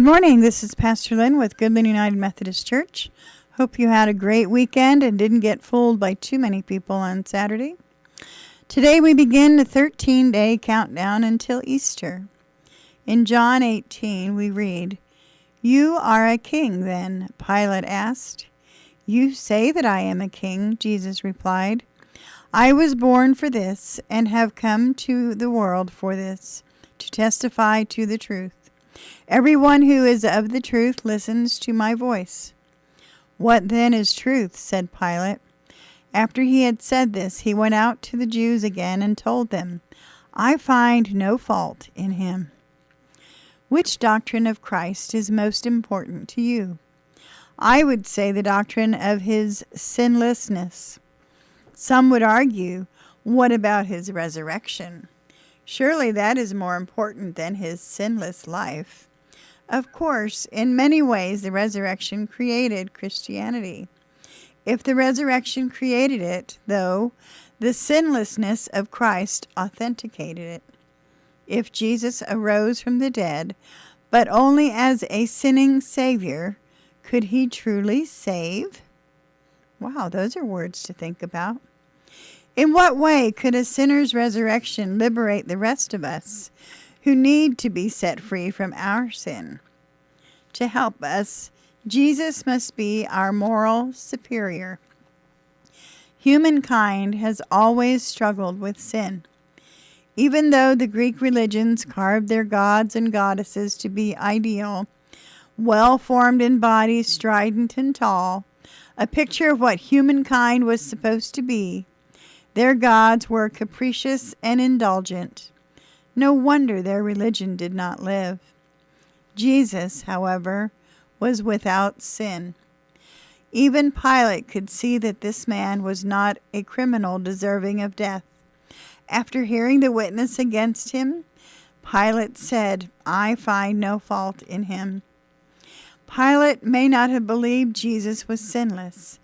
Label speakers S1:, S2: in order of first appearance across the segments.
S1: morning. This is Pastor Lyn with Lyn United Methodist Church. Hope you had a great weekend and didn't get fooled by too many people on Saturday. Today we begin the 13-day countdown until Easter. In John 18 we read, "You are a king then?" Pilate asked. "You say that I am a king," Jesus replied. "I was born for this and have come to the world for this, to testify to the truth. Everyone who is of the truth listens to my voice." "What then is truth?" said Pilate. After he had said this, he went out to the Jews again and told them, "I find no fault in him." Which doctrine of Christ is most important to you? I would say the doctrine of his sinlessness. Some would argue, what about his resurrection? Surely that is more important than his sinless life. Of course, in many ways the resurrection created Christianity. If the resurrection created it, though, the sinlessness of Christ authenticated it. If Jesus arose from the dead, but only as a sinning Savior, could he truly save? Wow, those are words to think about. In what way could a sinner's resurrection liberate the rest of us who need to be set free from our sin? To help us, Jesus must be our moral superior. Humankind has always struggled with sin. Even though the Greek religions carved their gods and goddesses to be ideal, well-formed in body, strident and tall, a picture of what humankind was supposed to be, their gods were capricious and indulgent. No wonder their religion did not live. Jesus, however, was without sin. Even Pilate could see that this man was not a criminal deserving of death. After hearing the witness against him, Pilate said, "I find no fault in him." Pilate may not have believed Jesus was sinless,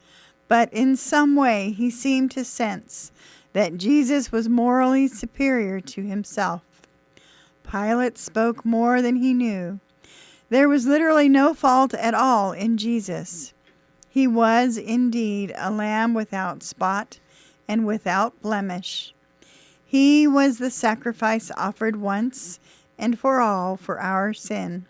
S1: but in some way he seemed to sense that Jesus was morally superior to himself. Pilate spoke more than he knew. There was literally no fault at all in Jesus. He was indeed a lamb without spot and without blemish. He was the sacrifice offered once and for all for our sin.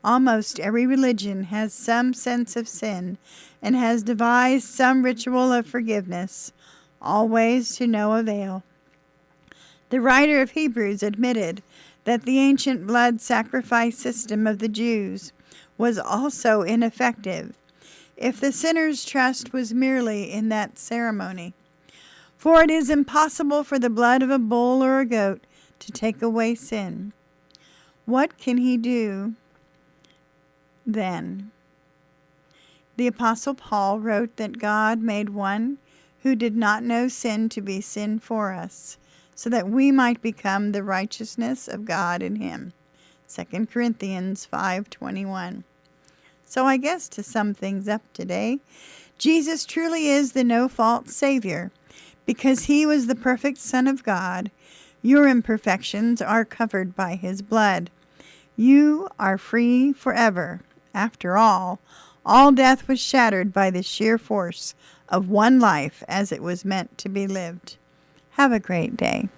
S1: Almost every religion has some sense of sin and has devised some ritual of forgiveness, always to no avail. The writer of Hebrews admitted that the ancient blood sacrifice system of the Jews was also ineffective if the sinner's trust was merely in that ceremony. For it is impossible for the blood of a bull or a goat to take away sin. What can he do then? The Apostle Paul wrote that God made one who did not know sin to be sin for us, so that we might become the righteousness of God in him. 2 Corinthians 5:21. So I guess to sum things up today, Jesus truly is the no-fault Savior. Because he was the perfect Son of God, your imperfections are covered by his blood. You are free forever. After all death was shattered by the sheer force of one life as it was meant to be lived. Have a great day.